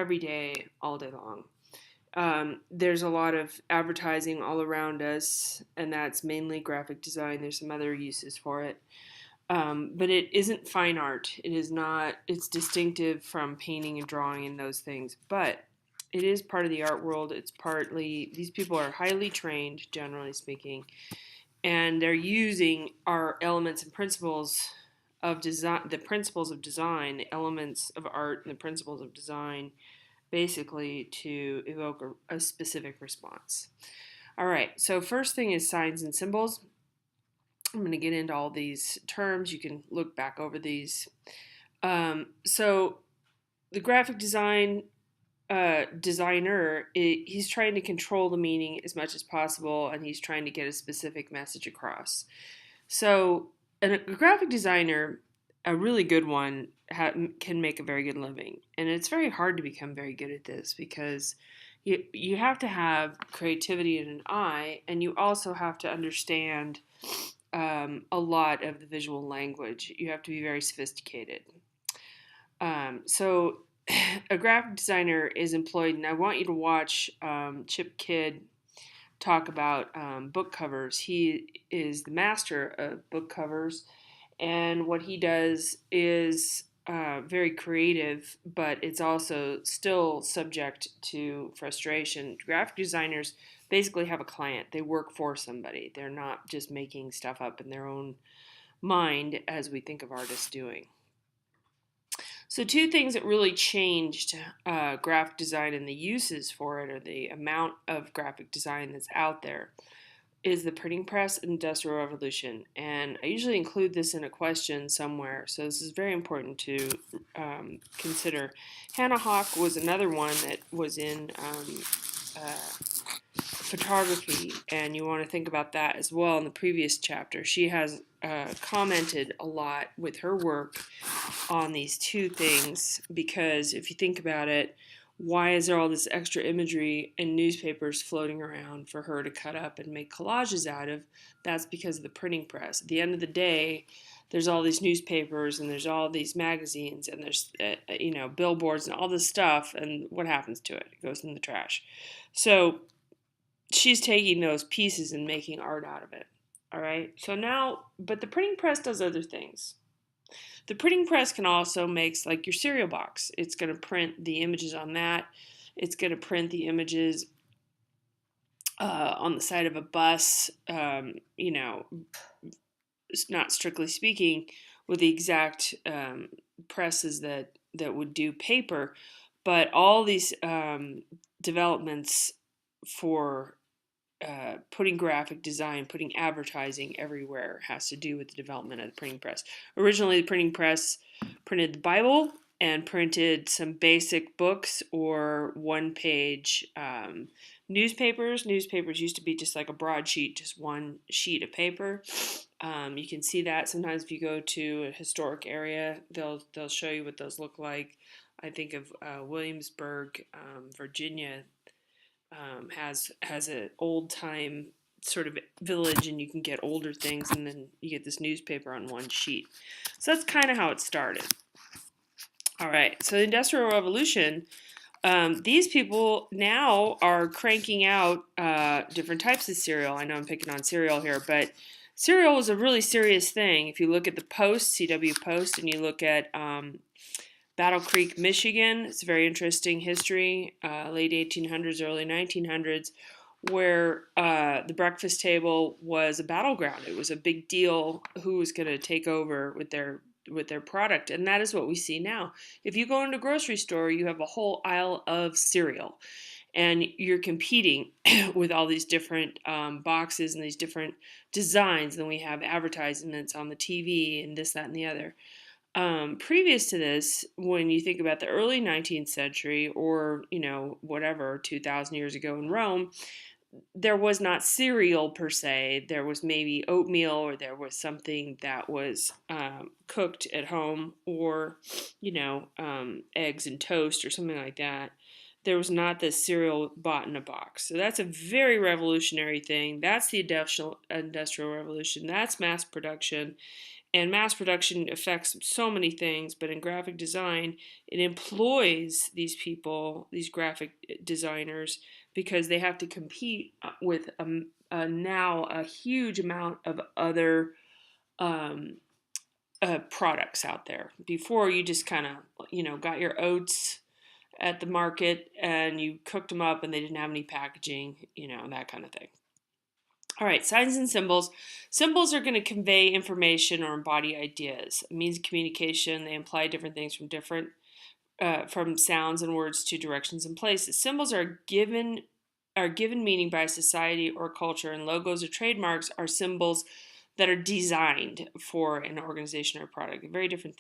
every day, all day long. There's a lot of advertising all around us, and that's mainly graphic design. There's some other uses for it. But it isn't fine art. It is not, it's distinctive from painting and drawing and those things. But it is part of the art world. It's partly, these people are highly trained, generally speaking, and they're using our elements and principles of design, the principles of design, the elements of art, and the principles of design, basically to evoke a specific response. All right, so first thing is signs and symbols. I'm going to get into all these terms. You can look back over these. So the graphic designer, he's trying to control the meaning as much as possible, and he's trying to get a specific message across. So a graphic designer, a really good one, can make a very good living. And it's very hard to become very good at this because you have to have creativity and an eye, and you also have to understand a lot of the visual language. You have to be very sophisticated. So a graphic designer is employed, and I want you to watch Chip Kidd talk about book covers. He is the master of book covers, and what he does is very creative, but it's also still subject to frustration. Graphic designers basically have a client. They work for somebody. They're not just making stuff up in their own mind as we think of artists doing. So two things that really changed graphic design and the uses for it, or the amount of graphic design that's out there, is the printing press and industrial revolution. And I usually include this in a question somewhere, so this is very important to consider. Hannah Hawk was another one that was in photography, and you want to think about that as well. In the previous chapter, she has commented a lot with her work on these two things, because if you think about it, why is there all this extra imagery in newspapers floating around for her to cut up and make collages out of? That's because of the printing press. At the end of the day, there's all these newspapers and there's all these magazines and there's billboards and all this stuff, and what happens to it? It goes in the trash. So she's taking those pieces and making art out of it. All right. So now, but the printing press does other things. The printing press can also make like your cereal box. It's going to print the images on that. It's going to print the images on the side of a bus. Not strictly speaking, with the exact presses that would do paper, but all these developments for putting graphic design, putting advertising everywhere has to do with the development of the printing press. Originally, the printing press printed the Bible and printed some basic books or one-page newspapers. Newspapers used to be just like a broadsheet, just one sheet of paper. You can see that sometimes if you go to a historic area, they'll show you what those look like. I think of Williamsburg, Virginia, has an old time sort of village, and you can get older things, and then you get this newspaper on one sheet. So that's kind of how it started. All right, so the Industrial Revolution, these people now are cranking out different types of cereal. I know I'm picking on cereal here, but cereal is a really serious thing. If you look at the Post, CW Post, and you look at Battle Creek, Michigan. It's a very interesting history, late 1800s, early 1900s, where the breakfast table was a battleground. It was a big deal who was going to take over with their product, and that is what we see now. If you go into a grocery store, you have a whole aisle of cereal, and you're competing with all these different boxes and these different designs. Then we have advertisements on the TV and this, that, and the other. Previous to this, when you think about the early 19th century, or, whatever, 2,000 years ago in Rome, there was not cereal per se. There was maybe oatmeal, or there was something that was cooked at home, or, eggs and toast or something like that. There was not this cereal bought in a box. So that's a very revolutionary thing. That's the industrial revolution. That's mass production. And mass production affects so many things, but in graphic design, it employs these people, these graphic designers, because they have to compete with now a huge amount of other um, products out there. Before, you just kind of, got your oats at the market and you cooked them up and they didn't have any packaging, that kind of thing. All right, signs and symbols. Symbols are going to convey information or embody ideas. It means communication. They imply different things from sounds and words to directions and places. Symbols are given meaning by society or culture, and logos or trademarks are symbols that are designed for an organization or product. Very different thing.